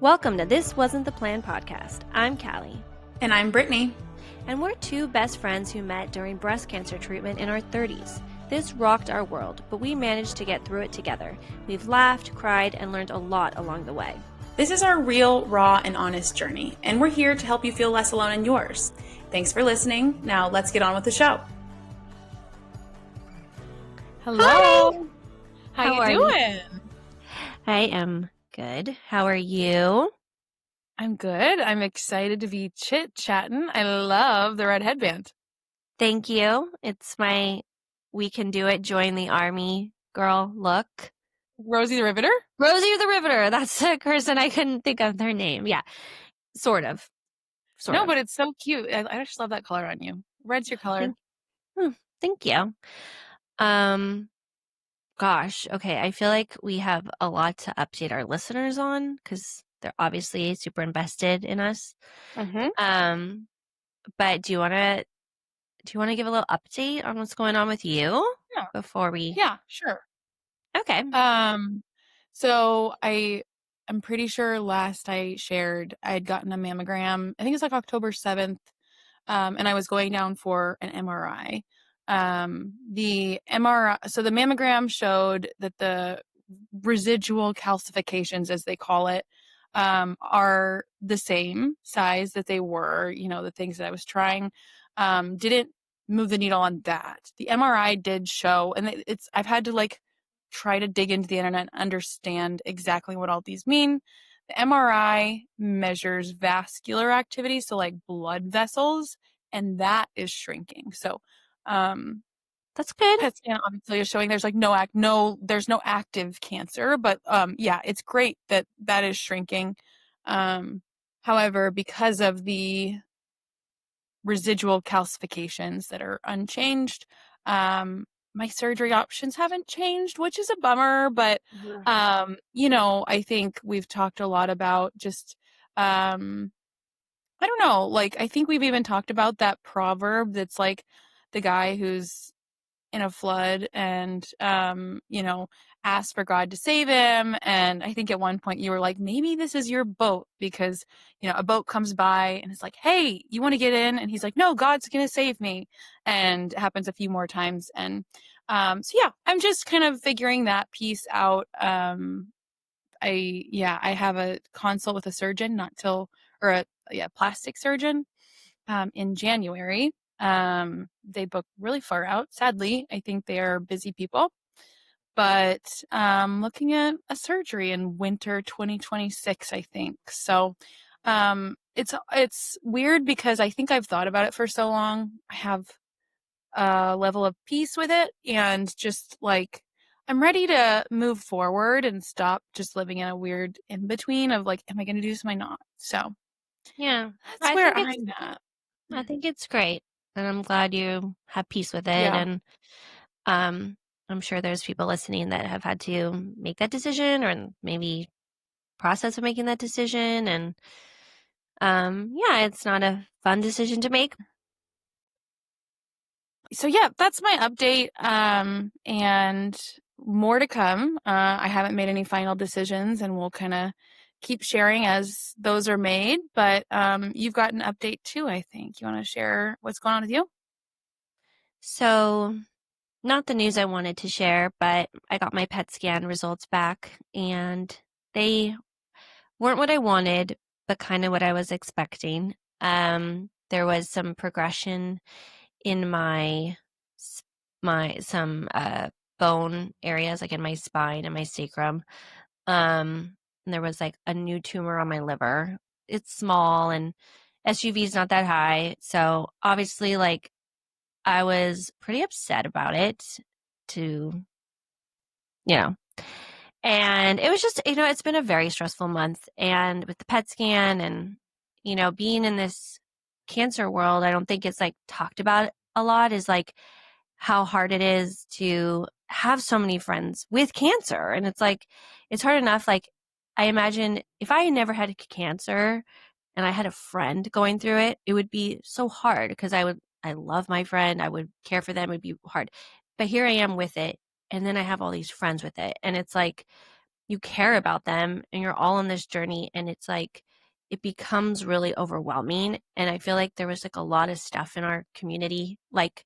Welcome to This Wasn't the Plan podcast. I'm Kali. And I'm Brittany. And we're two best friends who met during breast cancer treatment in our 30s. This rocked our world, but we managed to get through it together. We've laughed, cried, and learned a lot along the way. This is our real, raw, and honest journey, and we're here to help you feel less alone in yours. Thanks for listening. Now let's get on with the show. Hello. How you doing? I am good. How are you? I'm good. I'm excited to be chit-chatting. I love the red headband. Thank you. It's my we can do it, join the army girl look. Rosie the Riveter? Rosie the Riveter. That's the person. I couldn't think of their name. Yeah. Sort of. But it's so cute. I just love that color on you. Red's your color. Thank you. Gosh. Okay. I feel like we have a lot to update our listeners on because they're obviously super invested in us. Mm-hmm. But do you want to give a little update on what's going on with you before we? Yeah, sure. Okay. So I'm pretty sure last I shared I had gotten a mammogram. I think it's like October 7th. And I was going down for an MRI. The mammogram showed that the residual calcifications, as they call it, are the same size that they were, the things that I was trying, didn't move the needle on that. The MRI did show, and I've had to try to dig into the internet and understand exactly what all these mean. The MRI measures vascular activity, so like blood vessels, and that is shrinking. So, that's good. PET scan obviously is showing there's there's no active cancer, but yeah, it's great that is shrinking. However, because of the residual calcifications that are unchanged, my surgery options haven't changed, which is a bummer, but I think we've talked a lot about just I don't know, I think we've even talked about that proverb that's like the guy who's in a flood and asked for God to save him, and I think at one point you were like, maybe this is your boat, because a boat comes by and it's like, hey, you want to get in? And he's like, no, God's gonna save me. And it happens a few more times. And so yeah, I'm just kind of figuring that piece out. I have a consult with a surgeon plastic surgeon in January. They book really far out. Sadly, I think they are busy people, but looking at a surgery in winter 2026, I think. So it's weird because I think I've thought about it for so long. I have a level of peace with it, and just I'm ready to move forward and stop just living in a weird in between of am I going to do this? Am I not? So yeah, that's where I'm at. I think it's great. And I'm glad you have peace with it. Yeah. And I'm sure there's people listening that have had to make that decision or maybe process of making that decision. And it's not a fun decision to make. So yeah, that's my update. And more to come. I haven't made any final decisions, and we'll kind of keep sharing as those are made. But you've got an update too, I think. You want to share what's going on with you? So, not the news I wanted to share, but I got my PET scan results back, and they weren't what I wanted, but kind of what I was expecting. There was some progression in my bone areas, like in my spine and my sacrum. And there was a new tumor on my liver. It's small, and SUV is not that high. So obviously, I was pretty upset about it and it was just, it's been a very stressful month, and with the PET scan and, being in this cancer world, I don't think it's talked about a lot, is how hard it is to have so many friends with cancer. And it's hard enough. I imagine if I never had cancer and I had a friend going through it, it would be so hard because I love my friend. I would care for them. It would be hard. But here I am with it. And then I have all these friends with it. And it's you care about them and you're all on this journey, and it's like it becomes really overwhelming. And I feel like there was like a lot of stuff in our community, like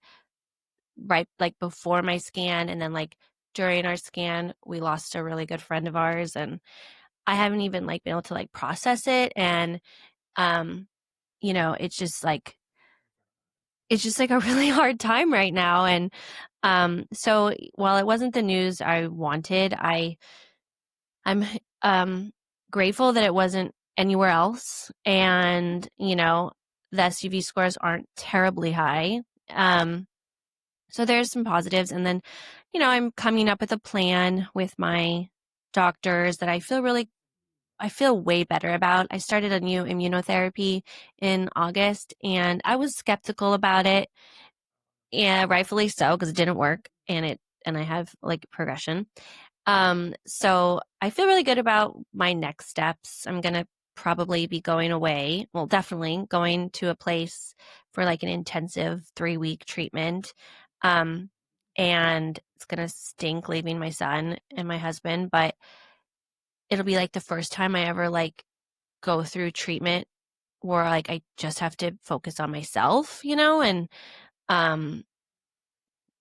right like before my scan, and then like during our scan we lost a really good friend of ours, and I haven't even like been able to like process it. And you know, it's just like a really hard time right now. And so while it wasn't the news I wanted, I'm grateful that it wasn't anywhere else. And, you know, the SUV scores aren't terribly high. So there's some positives. And then, you know, I'm coming up with a plan with my doctors that I feel way better about. I started a new immunotherapy in August, and I was skeptical about it. Yeah, rightfully so, because it didn't work, and I have like progression. So I feel really good about my next steps. I'm gonna probably be going away. Well, definitely going to a place for like an intensive 3-week treatment. Um, and it's gonna stink leaving my son and my husband, but it'll be like the first time I ever like go through treatment where like I just have to focus on myself, you know, and um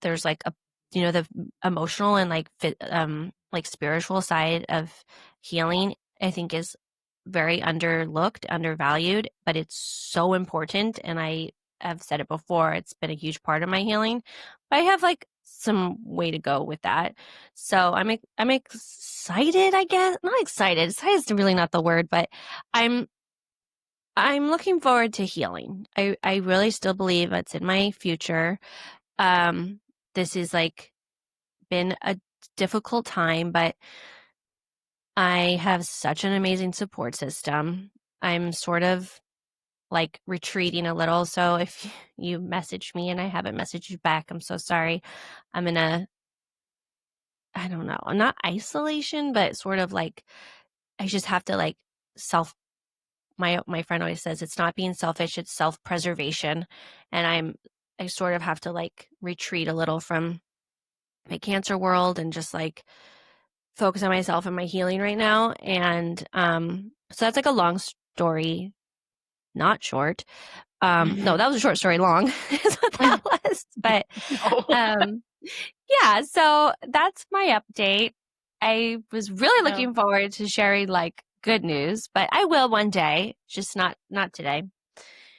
there's like a, you know, the emotional and like spiritual side of healing, I think is very underlooked, undervalued, but it's so important. And I have said it before, it's been a huge part of my healing, but I have like some way to go with that. So I'm excited, I guess. Not excited. Excited is really not the word, but I'm I'm looking forward to healing. I really still believe it's in my future. Um, this is like been a difficult time, but I have such an amazing support system. I'm sort of like retreating a little. So if you message me and I haven't messaged you back, I'm so sorry. I'm in a, I don't know, not isolation, but sort of like I just have to like self my friend always says it's not being selfish, it's self-preservation. And I sort of have to like retreat a little from my cancer world and just like focus on myself and my healing right now. And so that's like a long story, not short. No, that was a short story long is what that was. But No. um yeah, so that's my update. I was really Yeah. looking forward to sharing like good news, but I will one day, just not today.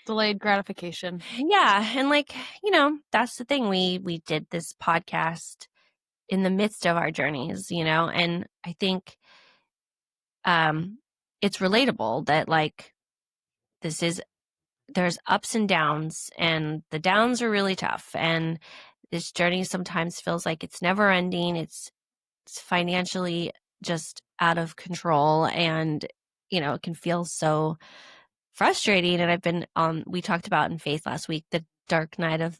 Delayed gratification. Yeah, and like, you know, that's the thing. We did this podcast in the midst of our journeys, you know, and I think um it's relatable that like this is there's ups and downs, and the downs are really tough, and this journey sometimes feels like it's never ending. It's financially just out of control, and you know, it can feel so frustrating. And I've been on, we talked about in Faith last week, the dark night of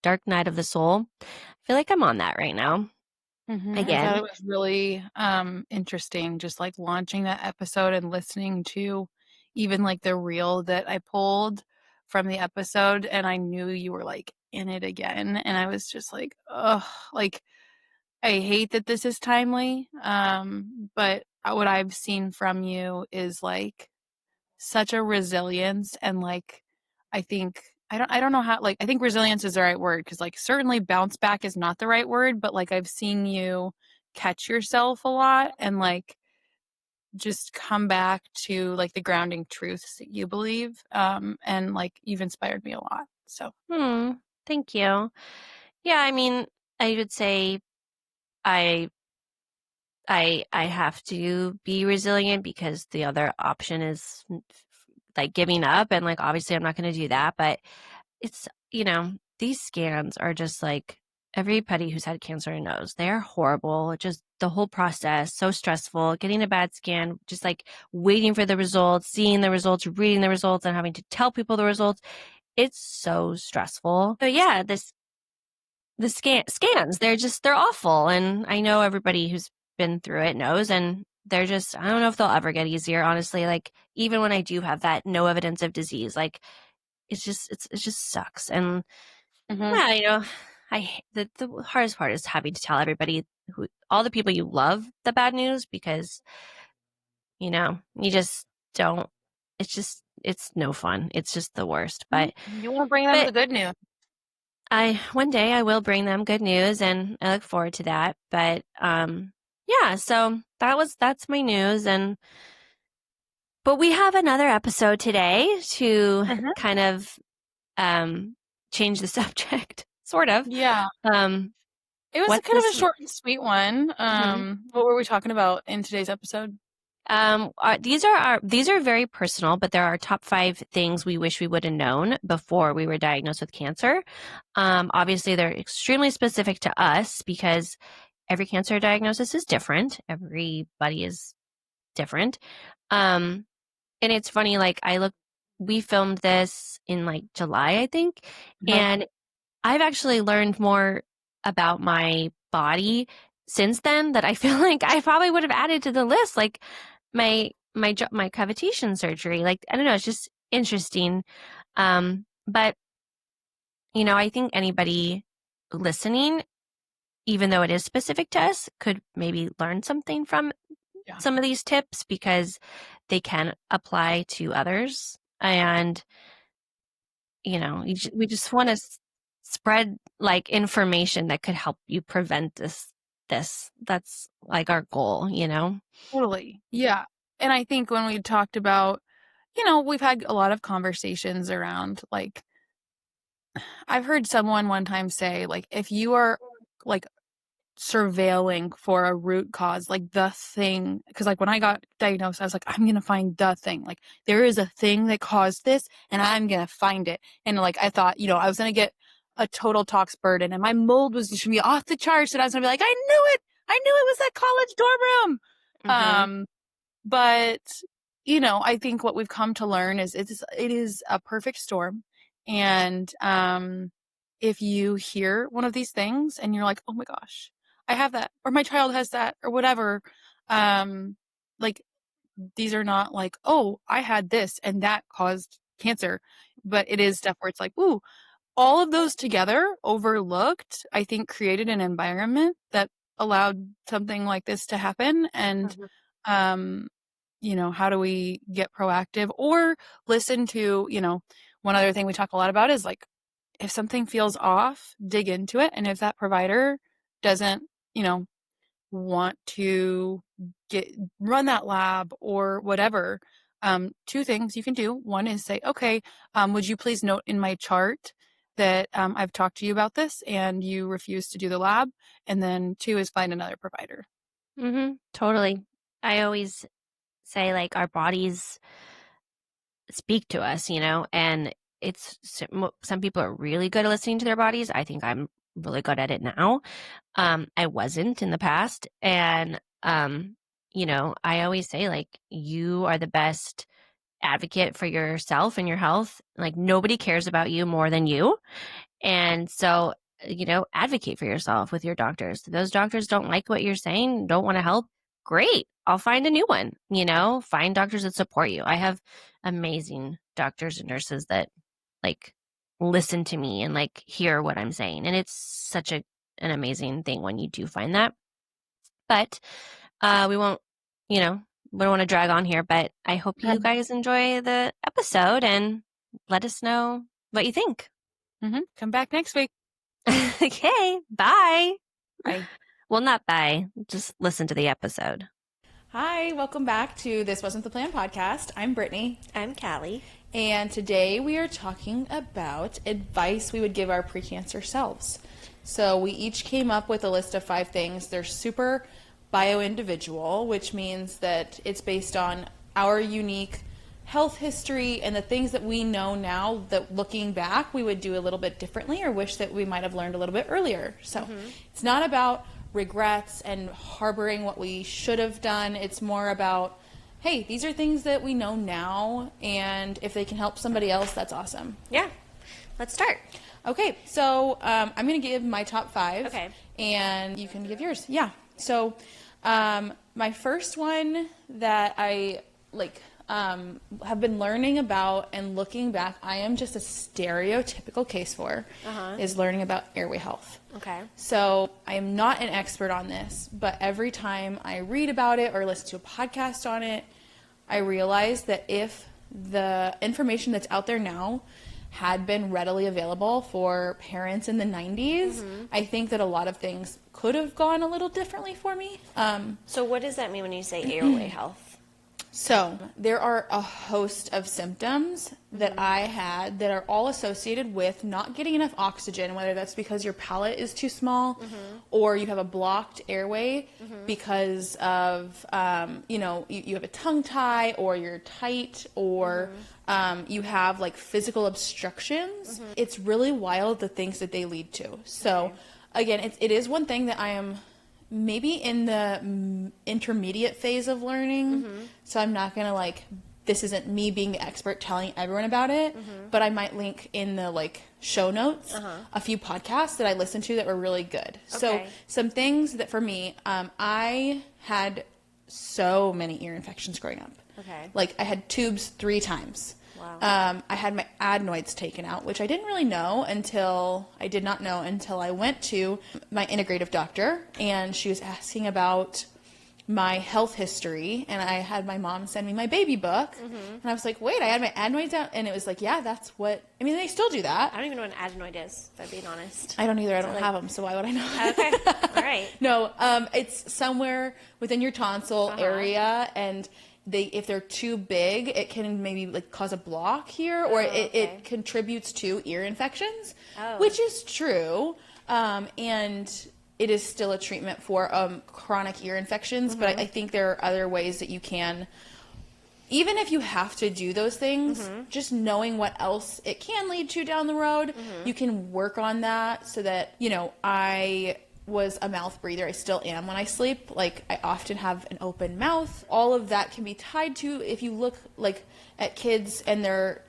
the soul. I feel like I'm on that right now I thought again. it was really interesting just like launching that episode and listening to even like the reel that I pulled from the episode, and I knew you were like in it again, and I was just like, ugh, like I hate that this is timely. But what I've seen from you is like such a resilience, and like I think I don't know how, like I think resilience is the right word, because like certainly bounce back is not the right word, but like I've seen you catch yourself a lot and like just come back to like the grounding truths that you believe, and like you've inspired me a lot. So Thank you. Yeah, I mean, I would say I I have to be resilient, because the other option is like giving up, and like obviously I'm not going to do that. But it's, you know, these scans are just like, everybody who's had cancer knows they're horrible. Just the whole process, so stressful. Getting a bad scan, just like waiting for the results, seeing the results, reading the results, and having to tell people the results. It's so stressful. So yeah, the scans, they're awful. And I know everybody who's been through it knows, and they're just, I don't know if they'll ever get easier, honestly. Like even when I do have that no evidence of disease, like it just sucks. And mhm. yeah, you know, the hardest part is having to tell everybody all the people you love the bad news because, you know, you just don't, it's no fun. It's just the worst. You want to bring them But the good news. one day I will bring them good news and I look forward to that. But, yeah, so that's my news. But we have another episode today to kind of, change the subject, sort of. Yeah. It was What's kind of a this? short and sweet one. What were we talking about in today's episode? These are very personal, but there are top 5 things we wish we would have known before we were diagnosed with cancer. Obviously, they're extremely specific to us because every cancer diagnosis is different. Everybody is different. And it's funny, like we filmed this in like July, I think, and I've actually learned more about my body since then that I feel like I probably would have added to the list. Like my cavitation surgery. Like, I don't know, it's just interesting. But you know, I think anybody listening, even though it is specific to us, could maybe learn something from some of these tips because they can apply to others. And you know, we just want to spread like information that could help you prevent this. That's like our goal, you know? Totally. Yeah. And I think when we talked about, we've had a lot of conversations around, like, I've heard someone one time say, like, if you are like surveilling for a root cause, like the thing, because like when I got diagnosed, I was like, I'm gonna find the thing. Like there is a thing that caused this, and I'm gonna find it. And like I thought, I was gonna get a total tox burden, and my mold was just gonna be off the charts, and I was gonna be like, I knew it was that college dorm room. But I think what we've come to learn is it is a perfect storm, and if you hear one of these things and you're like, oh my gosh, I have that, or my child has that, or whatever, like these are not like, oh, I had this and that caused cancer, but it is stuff where it's like, ooh, all of those together overlooked, I think created an environment that allowed something like this to happen. And, how do we get proactive or listen to, one other thing we talk a lot about is like, if something feels off, dig into it. And if that provider doesn't, want to run that lab or whatever, 2 things you can do. One is say, okay, would you please note in my chart that I've talked to you about this and you refuse to do the lab? And then 2 is find another provider. Totally. I always say like our bodies speak to us, you know, and some people are really good at listening to their bodies. I think I'm really good at it now. I wasn't in the past. And, I always say like, you are the best advocate for yourself and your health. Like nobody cares about you more than you. And so, advocate for yourself with your doctors. If those doctors don't like what you're saying, don't want to help, great. I'll find a new one, find doctors that support you. I have amazing doctors and nurses that like listen to me and like hear what I'm saying. And it's such an amazing thing when you do find that. But we won't, we don't want to drag on here, but I hope you guys enjoy the episode and let us know what you think. Come back next week. Okay, bye. Bye. Well, not bye. Just listen to the episode. Hi, welcome back to This Wasn't the Plan podcast. I'm Brittany. I'm Kali. And today we are talking about advice we would give our precancer selves. So we each came up with a list of 5 things. They're super bio-individual, which means that it's based on our unique health history and the things that we know now that looking back we would do a little bit differently or wish that we might have learned a little bit earlier. So it's not about regrets and harboring what we should have done. It's more about, hey, these are things that we know now, and if they can help somebody else, that's awesome. Yeah, let's start. Okay, so I'm going to give my top 5. Okay. And you can give yours. Yeah. So my first one that I have been learning about and looking back, I am just a stereotypical case for, is learning about airway health. Okay. So I am not an expert on this, but every time I read about it or listen to a podcast on it, I realize that if the information that's out there now had been readily available for parents in the 90s, I think that a lot of things could have gone a little differently for me. So what does that mean when you say airway health? So there are a host of symptoms that I had that are all associated with not getting enough oxygen, whether that's because your palate is too small or you have a blocked airway because of, you have a tongue tie or you're tight or you have like physical obstructions. It's really wild the things that they lead to. So again, it is one thing that I am maybe in the intermediate phase of learning. So I'm not going to this isn't me being the expert telling everyone about it, but I might link in the show notes a few podcasts that I listened to that were really good. So some things that for me, I had so many ear infections growing up. Okay. I had tubes 3 times. Wow. I had my adenoids taken out, which I did not know until I went to my integrative doctor, and she was asking about my health history, and I had my mom send me my baby book, and I was like, wait, I had my adenoids out, and it was like, yeah, that's what, they still do that. I don't even know what an adenoid is, if I'm being honest. I don't either. I don't have them, so why would I know? Okay. All right. No, it's somewhere within your tonsil area, and if they're too big, it can maybe cause a block here, or it contributes to ear infections, which is true, and it is still a treatment for chronic ear infections, but I think there are other ways that you can, even if you have to do those things, just knowing what else it can lead to down the road, you can work on that so that, I was a mouth breather. I still am when I sleep. I often have an open mouth. All of that can be tied to, if you look at kids and their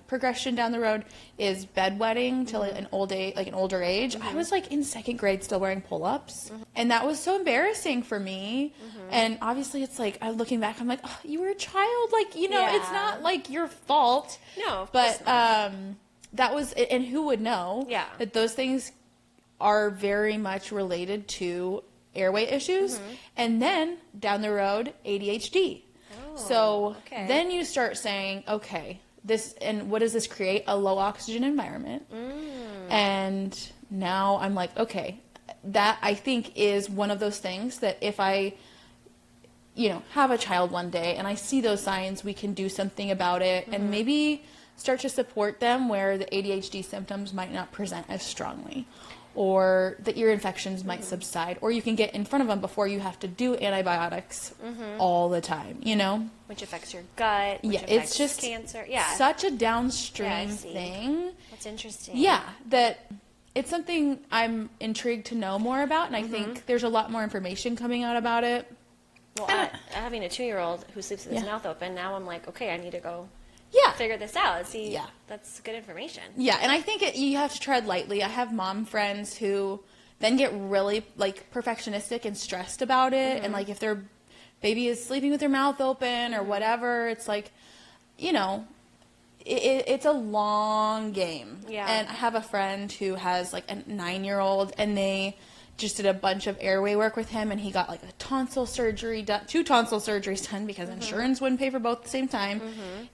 progression down the road is bedwetting till an older age. I was in 2nd grade still wearing pull-ups, and that was so embarrassing for me. And obviously it's I'm looking back, I'm oh, you were a child, it's not your fault. No, of but course not. that was, and who would know that those things are very much related to airway issues, and then down the road, ADHD. So then you start saying, okay, what does this create? A low oxygen environment. And now I'm okay, that I think is one of those things that if I, have a child one day and I see those signs, we can do something about it and maybe start to support them where the ADHD symptoms might not present as strongly, or the ear infections might subside, or you can get in front of them before you have to do antibiotics all the time, Which affects your gut, which affects it's just cancer. Such a downstream thing. That's interesting. Yeah, that it's something I'm intrigued to know more about, and I think there's a lot more information coming out about it. Well, having a 2-year-old who sleeps with his mouth open, now I'm okay, I need to go figure this out. See, that's good information. Yeah, and I think you have to tread lightly. I have mom friends who then get really perfectionistic and stressed about it, and if their baby is sleeping with their mouth open or whatever, it's it's a long game. Yeah. And I have a friend who has a 9-year-old, and they just did a bunch of airway work with him, and he got a tonsil surgery done, 2 tonsil surgeries done because insurance wouldn't pay for both at the same time,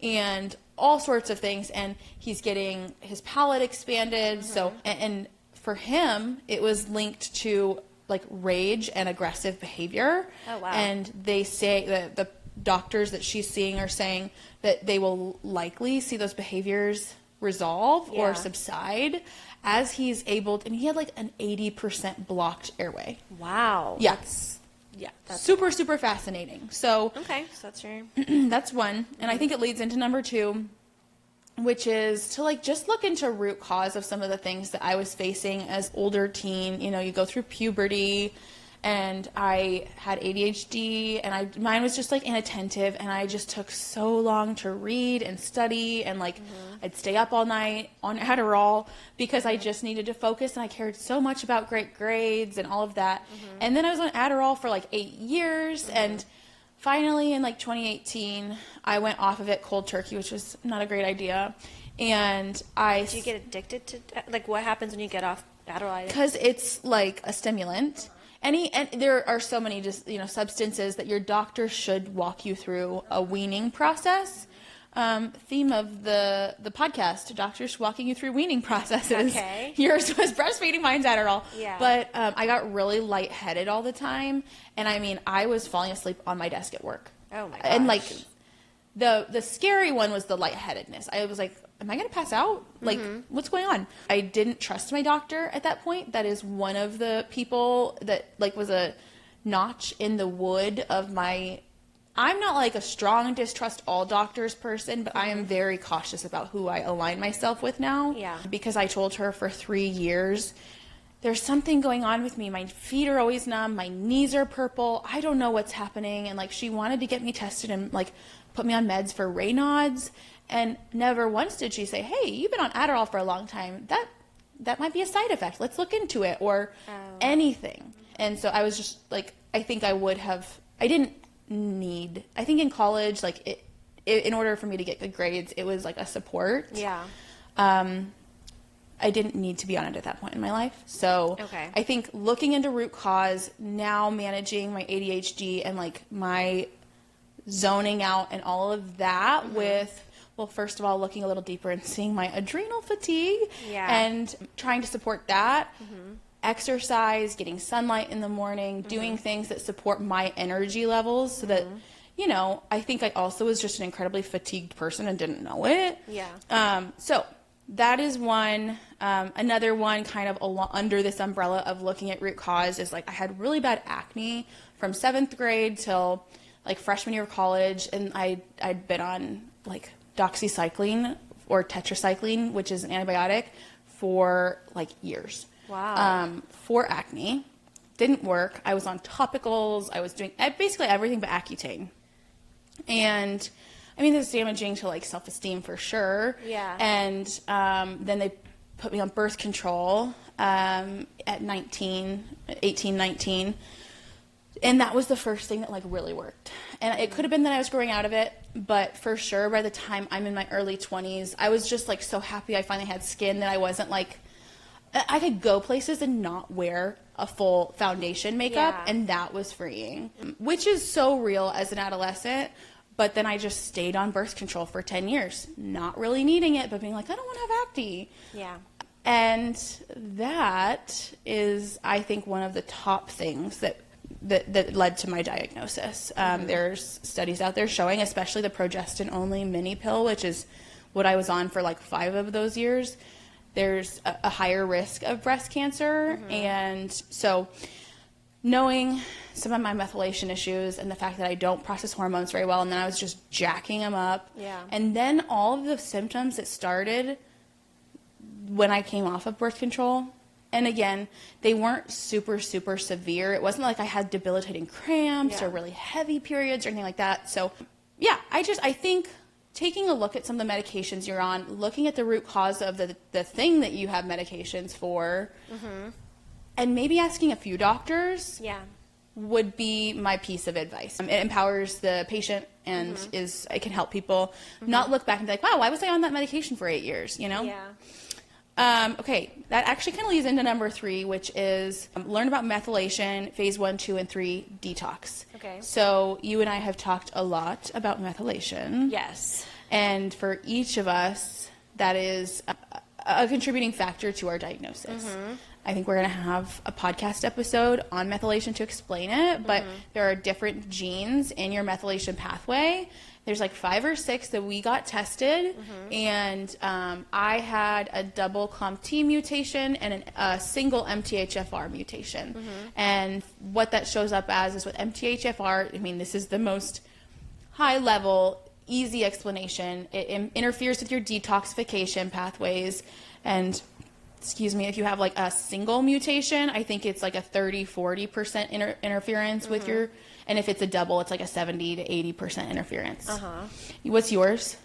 and all sorts of things, and he's getting his palate expanded. So and for him it was linked to rage and aggressive behavior. Oh, wow. And they say that the doctors that she's seeing are saying that they will likely see those behaviors resolve or subside as he's able to, and he had an 80% blocked airway. Wow. Yeah. That's super fascinating. So okay, so that's your that's one, and I think it leads into number 2, which is to just look into root cause of some of the things that I was facing as older teen. You go through puberty, and I had ADHD, and mine was just inattentive, and I just took so long to read and study, and I'd stay up all night on Adderall because I just needed to focus, and I cared so much about great grades and all of that. And then I was on Adderall for 8 years, and finally in like 2018, I went off of it cold turkey, which was not a great idea. And Do you get addicted to, like, what happens when you get off Adderall? Because it's like a stimulant. And there are so many just, substances that your doctor should walk you through a weaning process. Theme of the podcast, doctors walking you through weaning processes. Okay. Yours was breastfeeding, mine's Adderall. Yeah. But I got really lightheaded all the time. And I mean, I was falling asleep on my desk at work. Oh my gosh. And like, the scary one was the lightheadedness. I was like, am I going to pass out? Like, what's going on? I didn't trust my doctor at that point. That is one of the people that, like, was a notch in the wood of my... I'm not, like, a strong distrust all doctors person, but I am very cautious about who I align myself with now. Yeah. Because I told her for 3 years, there's something going on with me. My feet are always numb. My knees are purple. I don't know what's happening. And, like, she wanted to get me tested and, like, put me on meds for Raynaud's. And never once did she say, hey, you've been on Adderall for a long time. That might be a side effect. Let's look into it, or anything. And so I was just like, I think I think in college, like in order for me to get good grades, it was like a support. Yeah. I didn't need to be on it at that point in my life. So Okay. I think looking into root cause, now managing my ADHD and like my zoning out and all of that with... Well, first of all, looking a little deeper and seeing my adrenal fatigue and trying to support that. Exercise, getting sunlight in the morning, doing things that support my energy levels so that, I think I also was just an incredibly fatigued person and didn't know it. Yeah. So that is one. Another one kind of under this umbrella of looking at root cause is like I had really bad acne from 7th grade till like freshman year of college. And I'd been on like doxycycline or tetracycline, which is an antibiotic, for like years. Wow. For acne. Didn't work. I was on topicals. I was doing basically everything but Accutane. And I mean, this is damaging to like self-esteem for sure. Yeah. And then they put me on birth control at 18, 19. And that was the first thing that like really worked. And it could have been that I was growing out of it, but for sure by the time I'm in my early 20s, I was just like so happy I finally had skin that I wasn't like, I could go places and not wear a full foundation makeup, and that was freeing, which is so real as an adolescent. But then I just stayed on birth control for 10 years, not really needing it, but being like, I don't want to have acne. Yeah. And that is, I think, one of the top things that led to my diagnosis. There's studies out there showing, especially the progestin-only mini pill, which is what I was on for like 5 of those years, there's a higher risk of breast cancer. And so knowing some of my methylation issues and the fact that I don't process hormones very well, and then I was just jacking them up. Yeah. And then all of the symptoms that started when I came off of birth control, and again, they weren't super, super severe. It wasn't like I had debilitating cramps or really heavy periods or anything like that. So yeah, I think taking a look at some of the medications you're on, looking at the root cause of the thing that you have medications for, and maybe asking a few doctors would be my piece of advice. It empowers the patient and it can help people not look back and be like, wow, why was I on that medication for 8 years, Yeah. Okay, that actually kind of leads into number 3, which is learn about methylation, phase 1, 2, and 3, detox. Okay. So you and I have talked a lot about methylation. Yes. And for each of us, that is a contributing factor to our diagnosis. I think we're going to have a podcast episode on methylation to explain it, but there are different genes in your methylation pathway. There's like 5 or 6 that we got tested, and I had a double CLMP mutation and a single MTHFR mutation. And what that shows up as is with MTHFR, I mean, this is the most high-level, easy explanation. It interferes with your detoxification pathways, and excuse me, if you have like a single mutation, I think it's like a 30-40% interference with your, and if it's a double, it's like a 70 to 80% interference. What's yours?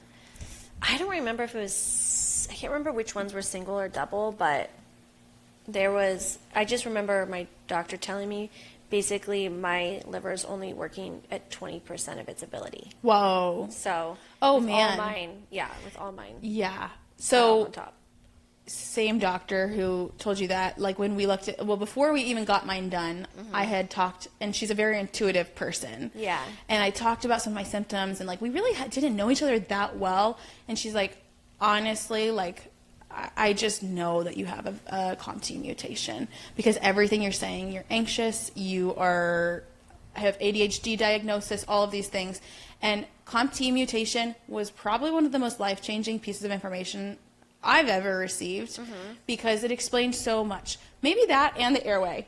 I don't remember if it was, I can't remember which ones were single or double, but there was, I just remember my doctor telling me basically my liver is only working at 20% of its ability. Whoa. So, oh with man, all mine, with all mine. Yeah. So on top. Same doctor who told you that, like when we looked at, well, before we even got mine done, I had talked, and she's a very intuitive person. Yeah. And I talked about some of my symptoms, and like we really didn't know each other that well. And she's like, honestly, like I just know that you have a COMT mutation because everything you're saying, you're anxious, have ADHD diagnosis, all of these things. And COMT mutation was probably one of the most life-changing pieces of information I've ever received because it explained so much. Maybe that and the airway,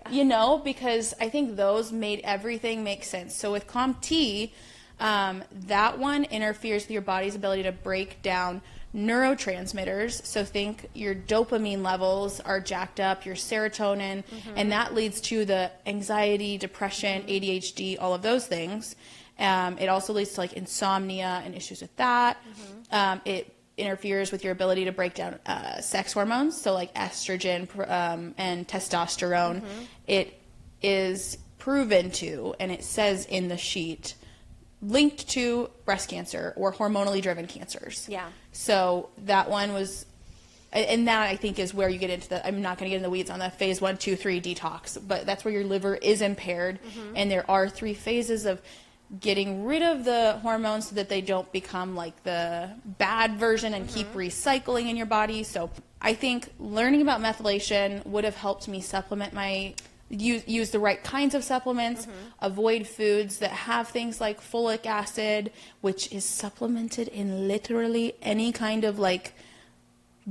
because I think those made everything make sense. So with COMT, that one interferes with your body's ability to break down neurotransmitters. So think your dopamine levels are jacked up, your serotonin, and that leads to the anxiety, depression, ADHD, all of those things. It also leads to like insomnia and issues with that. It interferes with your ability to break down sex hormones, so like estrogen and testosterone. It is proven to, and it says in the sheet, linked to breast cancer or hormonally driven cancers. Yeah. So that one was, and that I think is where you get into the, I'm not going to get in the weeds on the phase 1, 2, 3 detox, but that's where your liver is impaired. And there are 3 phases of getting rid of the hormones so that they don't become like the bad version and keep recycling in your body. So I think learning about methylation would have helped me supplement use the right kinds of supplements, avoid foods that have things like folic acid, which is supplemented in literally any kind of like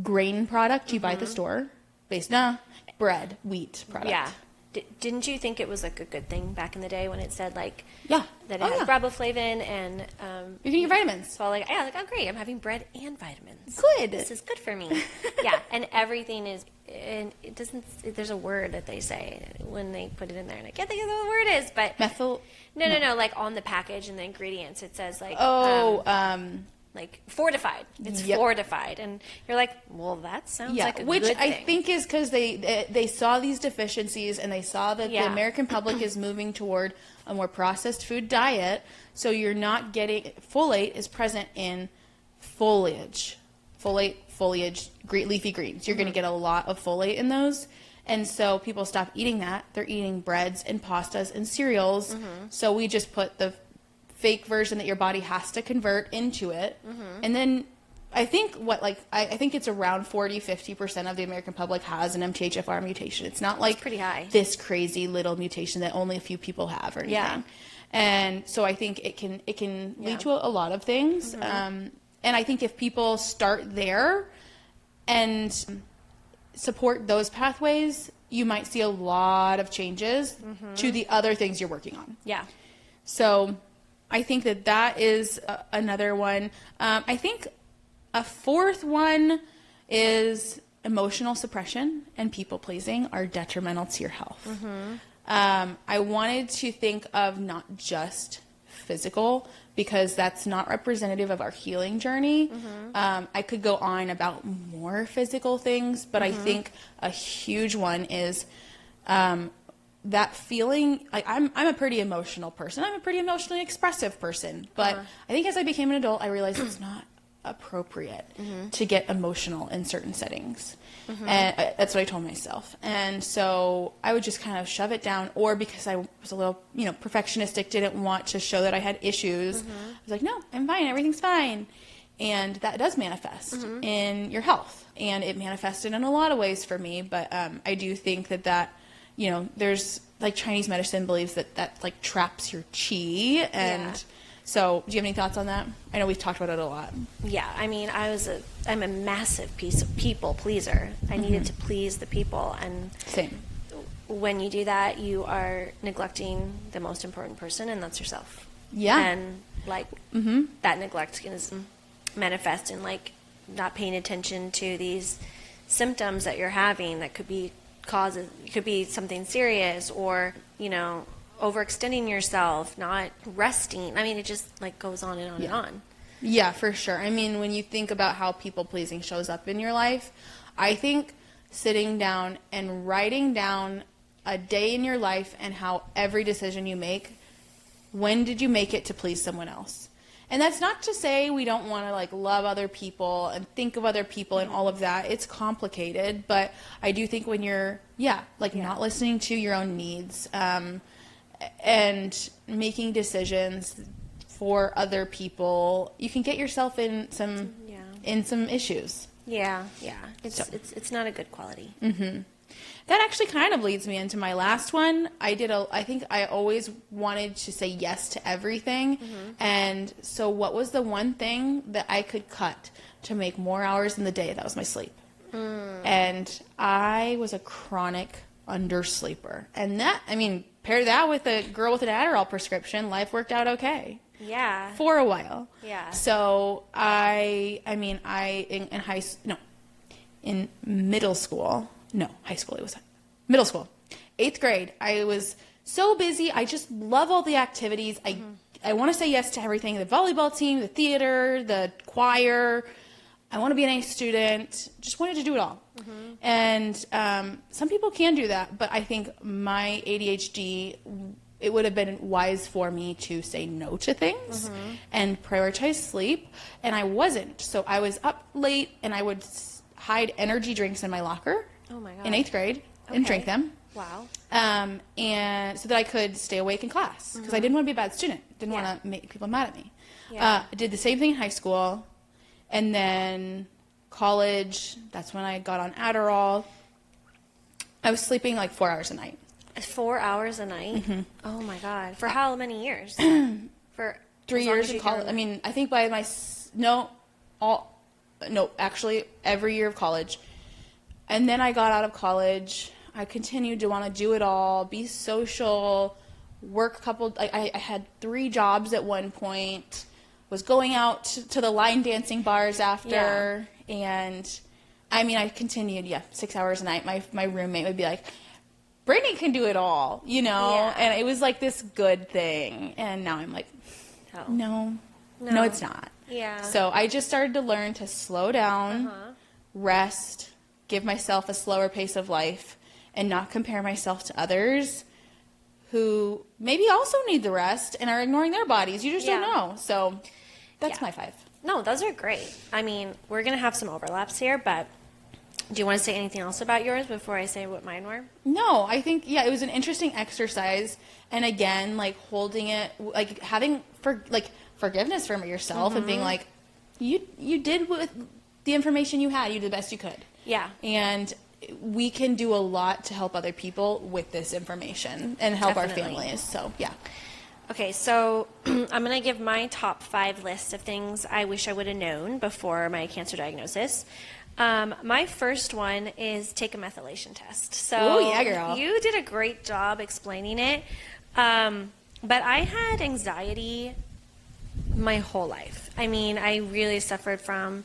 grain product you buy at the store, bread, wheat product. Yeah. Didn't you think it was like a good thing back in the day when it said like that it has riboflavin and you're getting your vitamins? So like oh great, I'm having bread and vitamins. Good. This is good for me. Yeah, and everything is, and it doesn't. There's a word that they say when they put it in there, and I can't think of what the word is, but methyl. No. Like on the package and the ingredients, it says like like fortified. It's fortified, and you're like, well, that sounds like a which good I thing. think is because they saw these deficiencies and they saw that the American public is moving toward a more processed food diet. So you're not getting folate is present in foliage, leafy greens. You're going to get a lot of folate in those. And so people stop eating that. They're eating breads and pastas and cereals. So we just put the fake version that your body has to convert into it. And then I think I think it's around 40-50% of the American public has an MTHFR mutation. It's not like pretty high. This crazy little mutation that only a few people have or anything. Yeah. And so I think it can lead to a lot of things. And I think if people start there and support those pathways, you might see a lot of changes to the other things you're working on. Yeah. So I think that is another one. I think a fourth one is emotional suppression and people pleasing are detrimental to your health. I wanted to think of not just physical because that's not representative of our healing journey. I could go on about more physical things, but I think a huge one is that feeling. Like I'm a pretty emotional person. I'm a pretty emotionally expressive person, but I think as I became an adult, I realized it's not appropriate to get emotional in certain settings. And that's what I told myself. And so I would just kind of shove it down, or because I was a little, perfectionistic, didn't want to show that I had issues. I was like, no, I'm fine. Everything's fine. And that does manifest in your health. And it manifested in a lot of ways for me. But I do think that there's like Chinese medicine believes that like traps your chi. And so do you have any thoughts on that? I know we've talked about it a lot. Yeah. I mean, I'm a massive people pleaser. I needed to please the people. And same. When you do that, you are neglecting the most important person, and that's yourself. Yeah. And like that neglect can manifest in like not paying attention to these symptoms that you're having that could be something serious, or overextending yourself, not resting. I mean, it just like goes on and on and on. Yeah, for sure. I mean, when you think about how people pleasing shows up in your life, I think sitting down and writing down a day in your life and how every decision you make, when did you make it to please someone else? And that's not to say we don't want to like love other people and think of other people and all of that. It's complicated, but I do think when you're, not listening to your own needs, and making decisions for other people, you can get yourself in some issues. Yeah. It's not a good quality. Mm-hmm. That actually kind of leads me into my last one. I think I always wanted to say yes to everything. Mm-hmm. And so what was the one thing that I could cut to make more hours in the day? That was my sleep. And I was a chronic undersleeper. And pair that with a girl with an Adderall prescription, life worked out okay. Yeah. For a while. Yeah. So in middle school, high school, it was middle school, 8th grade, I was so busy. I just love all the activities. I want to say yes to everything, the volleyball team, the theater, the choir. I want to be an A student. Just wanted to do it all. Mm-hmm. And some people can do that, but I think my ADHD, it would have been wise for me to say no to things and prioritize sleep. And I wasn't. So I was up late and I would hide energy drinks in my locker. Oh my God. In 8th grade and drink them. Wow. And so that I could stay awake in class because I didn't want to be a bad student. Didn't want to make people mad at me. Yeah. I did the same thing in high school. And then college, that's when I got on Adderall. I was sleeping like 4 hours a night. 4 hours a night? Mm-hmm. Oh my God. For how many years? For 3 years in college. I think by actually every year of college. And then I got out of college. I continued to want to do it all, be social, work I had 3 jobs at one point, was going out to the line dancing bars after. Yeah. And I continued, 6 hours a night. My roommate would be like, Brittany can do it all, Yeah. And it was like this good thing. And now I'm like, no, it's not. Yeah. So I just started to learn to slow down, rest, give myself a slower pace of life, and not compare myself to others who maybe also need the rest and are ignoring their bodies. You just don't know. So that's my 5. No, those are great. We're going to have some overlaps here, but do you want to say anything else about yours before I say what mine were? No, I think, it was an interesting exercise. And again, like holding it, like having forgiveness from yourself and being like, you did with the information you had, you did the best you could. Yeah. And we can do a lot to help other people with this information and help our families. So, yeah. Okay, so I'm going to give my top 5 list of things I wish I would have known before my cancer diagnosis. My first one is take a methylation test. So yeah, girl. You did a great job explaining it. But I had anxiety my whole life. I really suffered from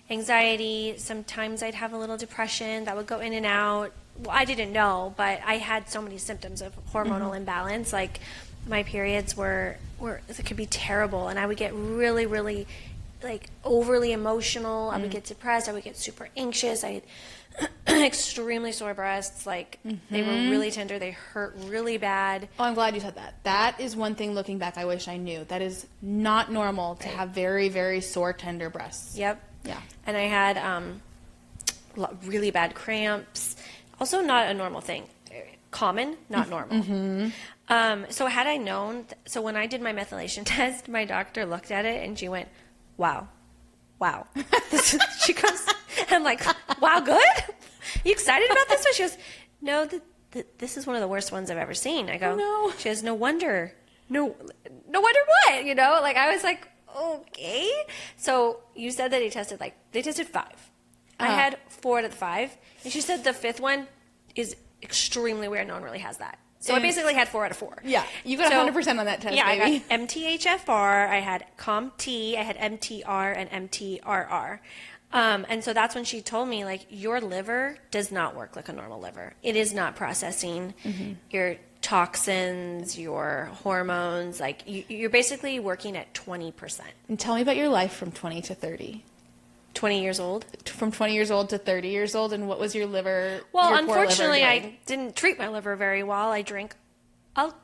anxiety. Sometimes I'd have a little depression that would go in and out. Well, I didn't know, but I had so many symptoms of hormonal imbalance. Like my periods were it could be terrible, and I would get really, really overly emotional. I would get depressed. I would get super anxious. I had extremely sore breasts. They were really tender. They hurt really bad. Oh, I'm glad you said that. That is one thing looking back I wish I knew. That is not normal to have very, very sore, tender breasts. Yep. Yeah. And I had really bad cramps. Also not a normal thing. Common, not normal. So had I known, so when I did my methylation test, my doctor looked at it and she went, wow. She goes, I'm like, wow, good? You excited about this one? She goes, no, this is one of the worst ones I've ever seen. I go, no. She goes, no wonder what? I was like, okay. So you said that they tested 5. I had 4 out of the 5. And she said the 5th one is extremely weird. No one really has that. So I basically had 4 out of 4. Yeah. You got 100% on that test, yeah, baby. I got MTHFR, I had COMT, I had MTR, and MTRR. And so that's when she told me, your liver does not work like a normal liver. It is not processing your toxins, your hormones. You're basically working at 20%. And tell me about your life from 20 to 30. 20 years old. From 20 years old to 30 years old, and what was your liver? Well, your poor liver unfortunately, doing? I didn't treat my liver very well. I drank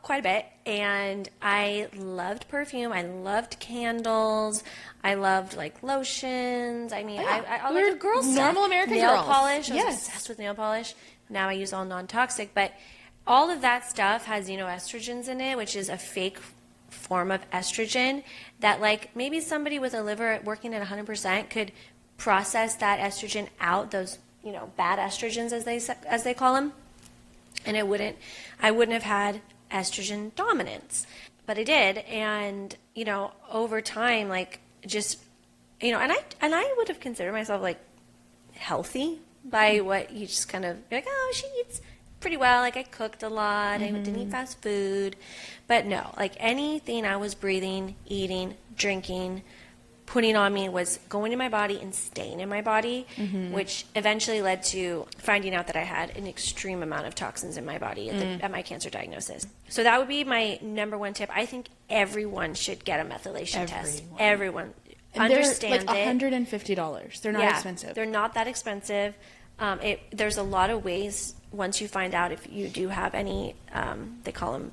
quite a bit, and I loved perfume. I loved candles. I loved like lotions. I mean, I We're like the girl stuff. normal American nail girls. polish. I was Yes. obsessed with nail polish. Now I use all non-toxic, but all of that stuff has estrogens in it, which is a fake form of estrogen that like maybe somebody with a liver working at 100% could process that estrogen out, those bad estrogens as they call them, and I wouldn't have had estrogen dominance, but I did. And over time, like just and I would have considered myself like healthy by what you just kind of be like, oh, she eats pretty well, like I cooked a lot, I didn't eat fast food. But no, like anything I was breathing, eating, drinking, putting on me was going in my body and staying in my body, which eventually led to finding out that I had an extreme amount of toxins in my body at my cancer diagnosis. So that would be my number one tip. I think everyone should get a methylation test. Everyone. And Understand they're like it. $150. They're not expensive. They're not that expensive. There's a lot of ways once you find out if you do have any, they call them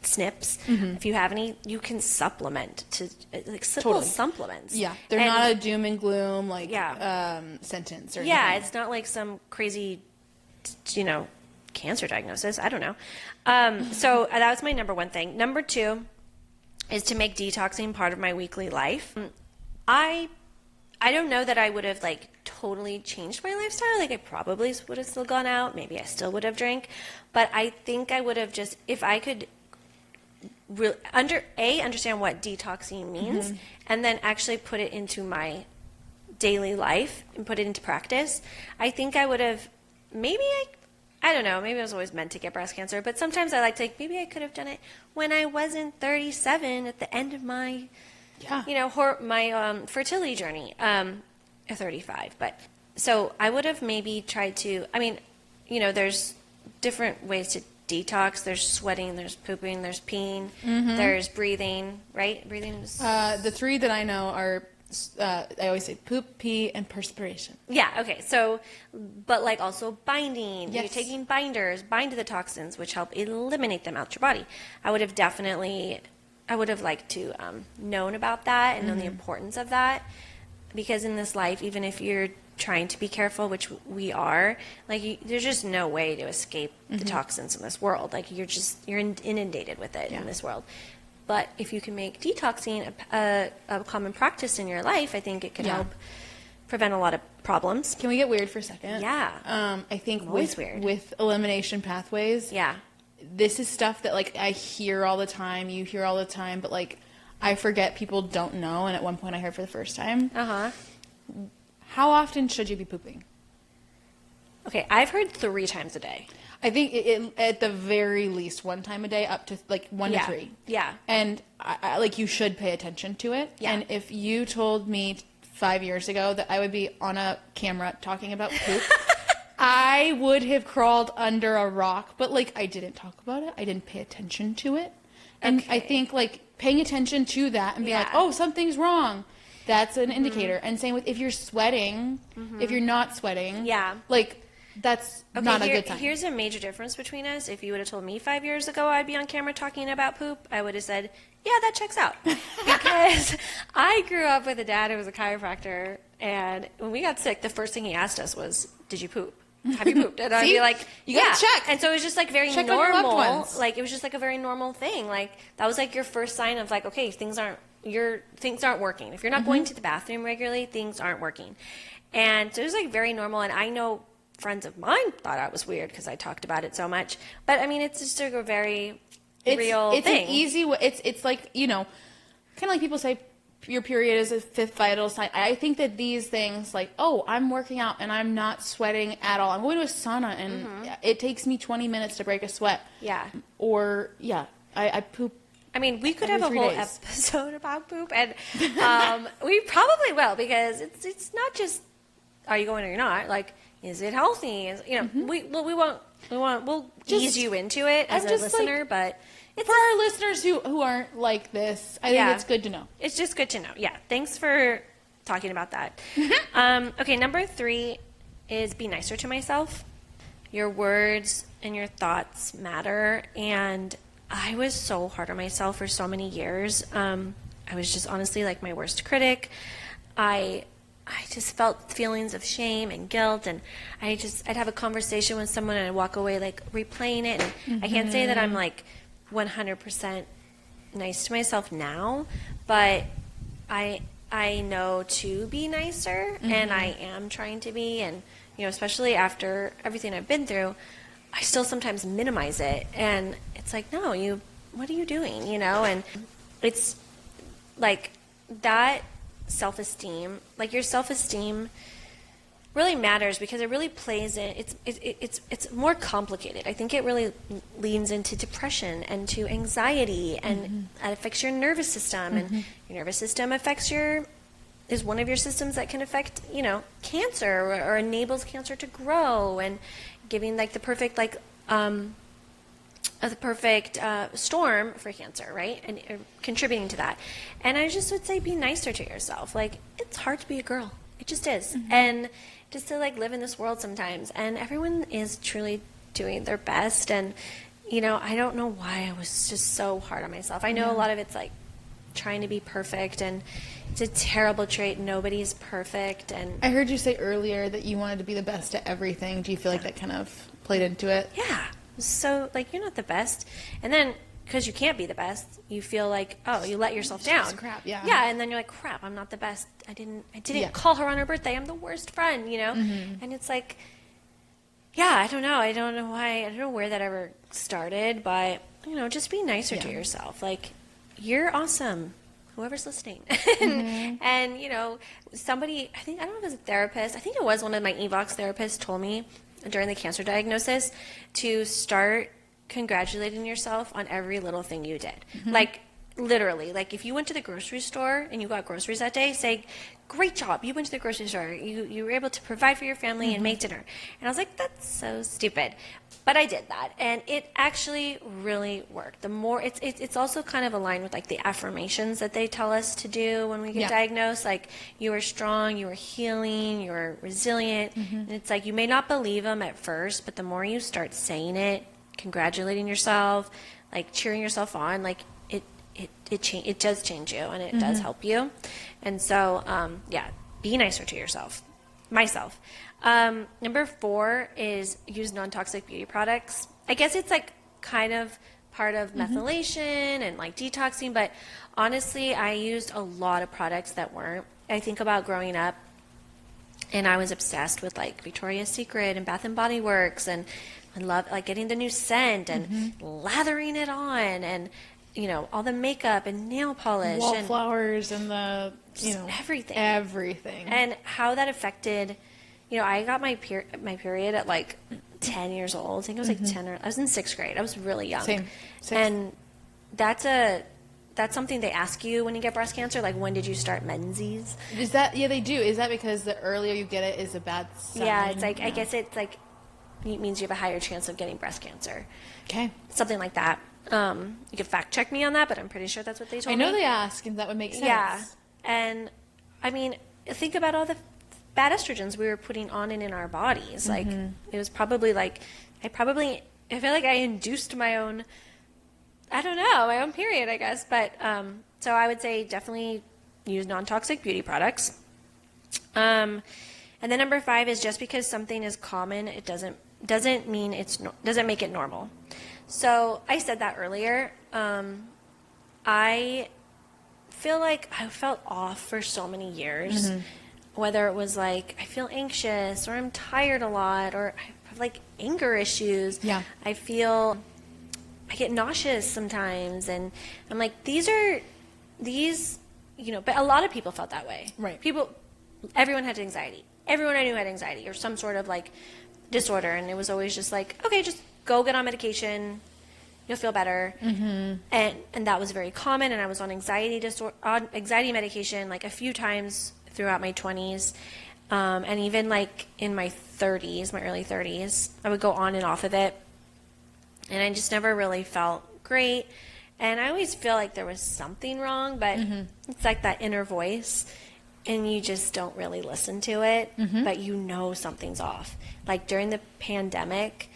SNPs. If you have any, you can supplement to like simple supplements. Yeah, they're not a doom and gloom like sentence or anything. Yeah, it's not like some crazy, cancer diagnosis. I don't know. So that was my number one thing. Number two is to make detoxing part of my weekly life. I don't know that I would have like totally changed my lifestyle. Like I probably would have still gone out. Maybe I still would have drank, but I think I would have just, if I could understand what detoxing means and then actually put it into my daily life and put it into practice, I think I would have I don't know, maybe I was always meant to get breast cancer, but sometimes I like to think maybe I could have done it when I wasn't 37 at the end of my my fertility journey, 35. But so I would have maybe tried to, there's different ways to detox. There's sweating, there's pooping, there's peeing, there's breathing, right? Breathing is... the three that I know are, I always say poop, pee, and perspiration. Yeah, okay. So, but like also binding. Yes. You're taking binders, bind to the toxins, which help eliminate them out your body. I would have liked to known about that and known the importance of that, because in this life, even if you're trying to be careful, which we are, like there's just no way to escape the toxins in this world. Like you're inundated with it in this world. But if you can make detoxing a common practice in your life, I think it could help prevent a lot of problems. Can we get weird for a second? Yeah. I think weird. with elimination pathways, this is stuff that like I hear all the time, you hear all the time, but like I forget people don't know, and at one point I heard for the first time. How often should you be pooping? Okay, I've heard 3 times a day. I think it at the very least 1 time a day, up to like 1 to 3. Yeah. And I like you should pay attention to it. Yeah. And if you told me 5 years ago that I would be on a camera talking about poop, I would have crawled under a rock. But like I didn't talk about it. I didn't pay attention to it. And I think like paying attention to that and being like, oh, something's wrong. That's an indicator. And same with if you're sweating, if you're not sweating. Like that's not a good sign. Here's a major difference between us. If you would have told me 5 years ago I'd be on camera talking about poop, I would have said, yeah, that checks out. Because I grew up with a dad who was a chiropractor, and when we got sick, the first thing he asked us was, did you poop? Have you pooped? And I'd be like, you gotta check. And so it was just like very check on your loved normal. ones. Like it was just like a very normal thing. Like that was like your first sign of like, okay, things aren't working. If you're not going to the bathroom regularly, things aren't working. And so it was like very normal. And I know friends of mine thought I was weird because I talked about it so much. But I mean, it's just a very real thing. It's an easy way. It's like, kind of like people say your period is a 5th vital sign. I think that these things like, oh, I'm working out and I'm not sweating at all. I'm going to a sauna and it takes me 20 minutes to break a sweat. Yeah. Or, I poop. I mean, we could have a 3 whole days. episode about poop, and we probably will, because it's not just are you going or you're not. Like, is it healthy? We'll ease you into it as a listener, but for our listeners who aren't like this, I think it's good to know. It's just good to know. Yeah. Thanks for talking about that. Okay, number 3 is be nicer to myself. Your words and your thoughts matter. And I was so hard on myself for so many years. I was just honestly like my worst critic. I just felt feelings of shame and guilt, and I'd have a conversation with someone and I'd walk away like replaying it. And I can't say that I'm like 100% nice to myself now, but I know to be nicer, and I am trying to be. And especially after everything I've been through, I still sometimes minimize it, and it's like, no, what are you doing? And it's like that self-esteem, like your self-esteem really matters, because it really plays in, it's more complicated. I think it really leans into depression and to anxiety, and it affects your nervous system, and your nervous system is one of your systems that can affect, cancer, or enables cancer to grow, and giving like the perfect storm for cancer, right? And contributing to that. And I just would say, be nicer to yourself. Like, it's hard to be a girl. It just is. And just to like live in this world sometimes. And everyone is truly doing their best. And, I don't know why I was just so hard on myself. I know a lot of it's like trying to be perfect, and it's a terrible trait. Nobody's perfect. And I heard you say earlier that you wanted to be the best at everything. Do you feel like that kind of played into it? Yeah. So, like, you're not the best. And then, because you can't be the best, you feel like, oh, you let yourself down. Crap, yeah. Yeah, and then you're like, crap, I'm not the best. I didn't call her on her birthday. I'm the worst friend, And it's like, yeah, I don't know. I don't know why. I don't know where that ever started, but, just be nicer to yourself. Like, you're awesome. Whoever's listening. And, somebody, I don't know if it was a therapist. I think it was one of my EVOX therapists told me during the cancer diagnosis to start congratulating yourself on every little thing you did. Like, literally, like if you went to the grocery store and you got groceries that day, say, great job, you went to the grocery store, you were able to provide for your family and make dinner. And I was like, that's so stupid. But I did that, and it actually really worked. The more it's also kind of aligned with like the affirmations that they tell us to do when we get diagnosed. Like, you are strong, you are healing, you are resilient. And it's like, you may not believe them at first, but the more you start saying it, congratulating yourself, like cheering yourself on, like it does change you, and it does help you. And so be nicer to yourself. Myself. Number 4 is use non-toxic beauty products. I guess it's like kind of part of methylation and like detoxing, but honestly, I used a lot of products that weren't. I think about growing up, and I was obsessed with like Victoria's Secret and Bath and Body Works, and I loved like getting the new scent and lathering it on, and all the makeup and nail polish, wallflowers, and the everything, and how that affected. I got my period at like 10 years old. I think it was like 10 or I was in 6th grade. I was really young. Same. And that's something they ask you when you get breast cancer. Like, when did you start menses? Is that, they do. Is that because the earlier you get it is a bad sign? Yeah, it's like, I guess it's like, it means you have a higher chance of getting breast cancer. Okay. Something like that. You could fact check me on that, but I'm pretty sure that's what they told me. I know they ask, and that would make sense. Yeah. And I mean, think about all the bad estrogens we were putting on and in our bodies. Like, it was probably like, I feel like I induced my own period, I guess. But, so I would say definitely use non-toxic beauty products. And then number 5 is, just because something is common, it doesn't mean doesn't make it normal. So I said that earlier. I feel like I felt off for so many years. Whether it was like, I feel anxious, or I'm tired a lot, or I have like anger issues. Yeah. I get nauseous sometimes, and I'm like, but a lot of people felt that way. Right. Everyone had anxiety. Everyone I knew had anxiety or some sort of like disorder, and it was always just like, okay, just go get on medication, you'll feel better. And that was very common, and I was on anxiety medication like a few times throughout my 20s, and even like in my 30s, my early 30s, I would go on and off of it, and I just never really felt great. And I always feel like there was something wrong, but it's like that inner voice. and you just don't really listen to it, but you know something's off. Like during the pandemic,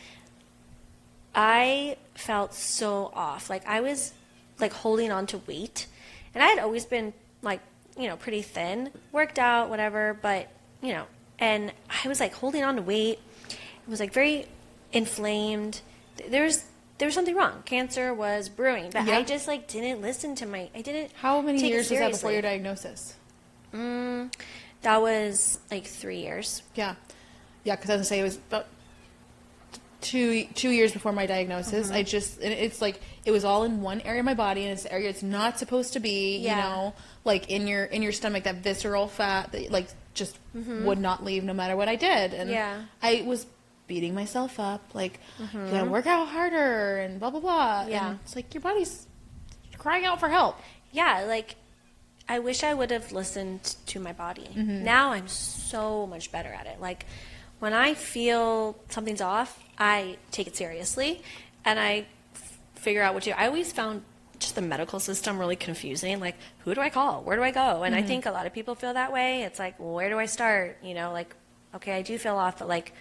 I felt so off. Like I was like holding on to weight, and I had always been like, you know, pretty thin, worked out, whatever, but, you know, and I was like holding on to weight. It was like very inflamed. There was something wrong. Cancer was brewing, but I just like didn't listen to I didn't. How many take it years was that before seriously. your diagnosis? That was like 3 years. Yeah. Yeah, because I was going to say it was about two years before my diagnosis. And it's like, it was all in one area of my body, and it's the area it's not supposed to be, you know, like in your stomach, that visceral fat that like just would not leave no matter what I did. And I was beating myself up, like, you gotta work out harder and blah, blah, blah. Yeah. And it's like, your body's crying out for help. Yeah, like, I wish I would have listened to my body. Now I'm so much better at it. Like, when I feel something's off, I take it seriously, and I figure out what to do. I always found just the medical system really confusing. Like, who do I call? Where do I go? And I think a lot of people feel that way. It's like, well, where do I start? You know, like, okay, I do feel off, but like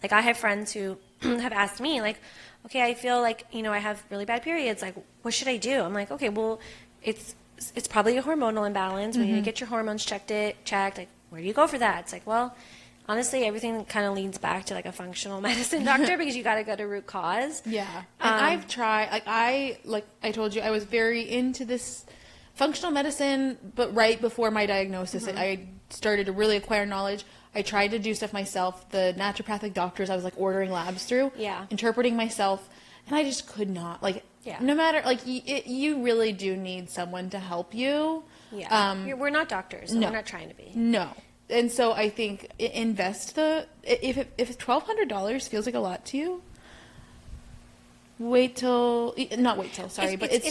I have friends who have asked me, like, okay, I feel like, you know, I have really bad periods. Like, what should I do? I'm like, okay, well, it's probably a hormonal imbalance. We need to get your hormones checked. Like, where do you go for that? It's like, well, honestly, everything kind of leads back to like a functional medicine doctor because you got to go to root cause. Yeah. And I've tried, like I told you, I was very into this functional medicine, but right before my diagnosis, I started to really acquire knowledge. I tried to do stuff myself. The naturopathic doctors I was like ordering labs through, interpreting myself, and I just could not. Like, no matter, like, you really do need someone to help you. Yeah. We're not doctors. No. We're not trying to be. No. And so I think invest if $1,200 feels like a lot to you, it's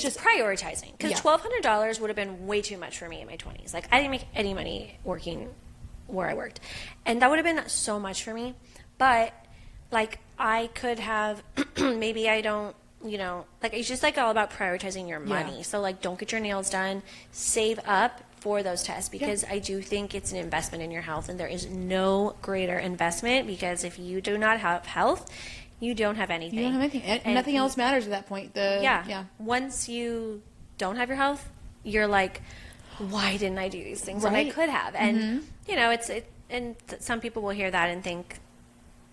just prioritizing, because $1,200 would have been way too much for me in my 20s. Like, I didn't make any money working where I worked, and that would have been so much for me. But like, I could have maybe I don't, you know, like, it's just like all about prioritizing your money. So like, don't get your nails done, save up for those tests, because I do think it's an investment in your health, and there is no greater investment, because if you do not have health, you don't have anything. You don't have anything, and nothing else matters at that point. Once you don't have your health, you're like, why didn't I do these things when I could have? And you know, and some people will hear that and think,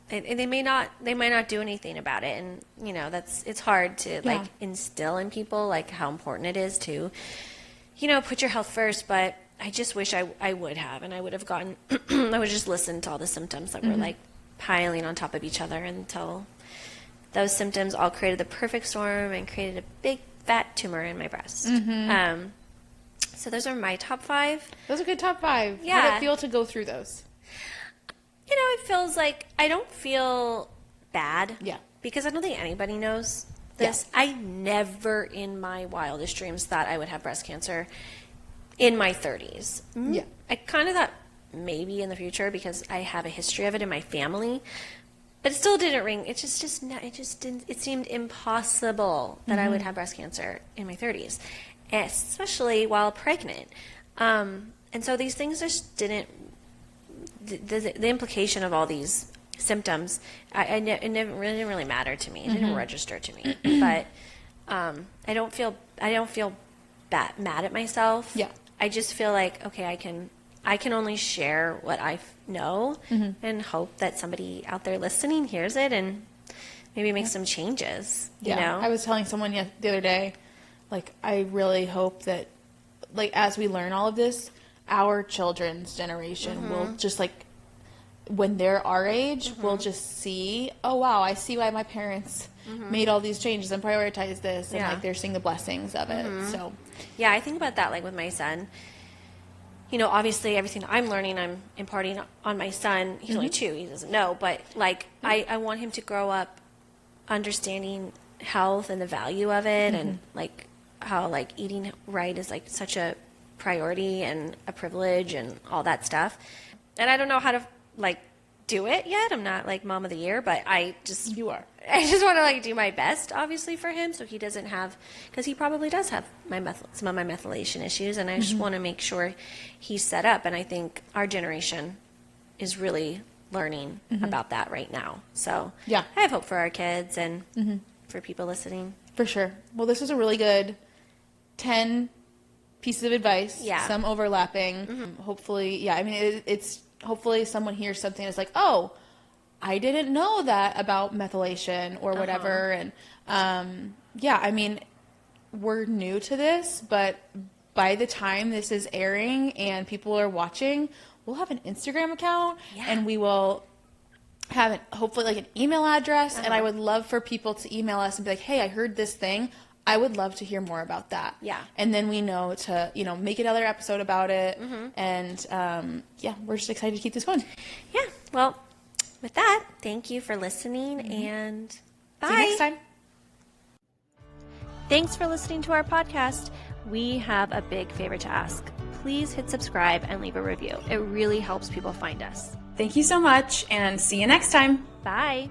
and they might not do anything about it. And you know, it's hard to like instill in people like how important it is to, you know, put your health first. But I just wish I would have, and I would have gotten, I would just listen to all the symptoms that were like piling on top of each other until those symptoms all created the perfect storm and created a big fat tumor in my breast. So those are my top 5. Those are good top 5. Yeah. How did it feel to go through those? You know, it feels like I don't feel bad. Yeah. Because I don't think anybody knows this. Yeah. I never in my wildest dreams thought I would have breast cancer in my 30s. Yeah. I kind of thought maybe in the future, because I have a history of it in my family. But it still didn't ring. It just didn't. It seemed impossible that I would have breast cancer in my 30s, especially while pregnant. And so these things just didn't. The implication of all these symptoms, it didn't really matter to me. It didn't register to me. But I don't feel mad at myself. Yeah. I just feel like, okay, I can only share what I know and hope that somebody out there listening hears it and maybe make some changes. You know? I was telling someone the other day, like, I really hope that, like, as we learn all of this, our children's generation will just, like, when they're our age, will just see, oh, wow, I see why my parents made all these changes and prioritized this. And, like, they're seeing the blessings of it. So, yeah, I think about that, like, with my son. You know, obviously everything I'm learning, I'm imparting on my son. He's only 2. He doesn't know. But, like, I want him to grow up understanding health and the value of it and, like, how, like, eating right is, like, such a priority and a privilege and all that stuff. And I don't know how to, like, do it yet. I'm not like mom of the year, but You are. I just want to like do my best, obviously, for him, so he doesn't have, because he probably does have some of my methylation issues, and I just want to make sure he's set up. And I think our generation is really learning about that right now. So Yeah. I have hope for our kids and for people listening. For sure. Well, this was a really good 10 pieces of advice. Yeah. Some overlapping. Hopefully, yeah. I mean, it's hopefully someone hears something that's like, oh, I didn't know that about methylation or whatever. And yeah, I mean, we're new to this, but by the time this is airing and people are watching, we'll have an Instagram account and we will have hopefully like an email address. And I would love for people to email us and be like, hey, I heard this thing. I would love to hear more about that. Yeah. And then we know to, make another episode about it. And yeah, we're just excited to keep this going. Yeah. Well, with that, thank you for listening and bye. See you next time. Thanks for listening to our podcast. We have a big favor to ask. Please hit subscribe and leave a review. It really helps people find us. Thank you so much, and see you next time. Bye.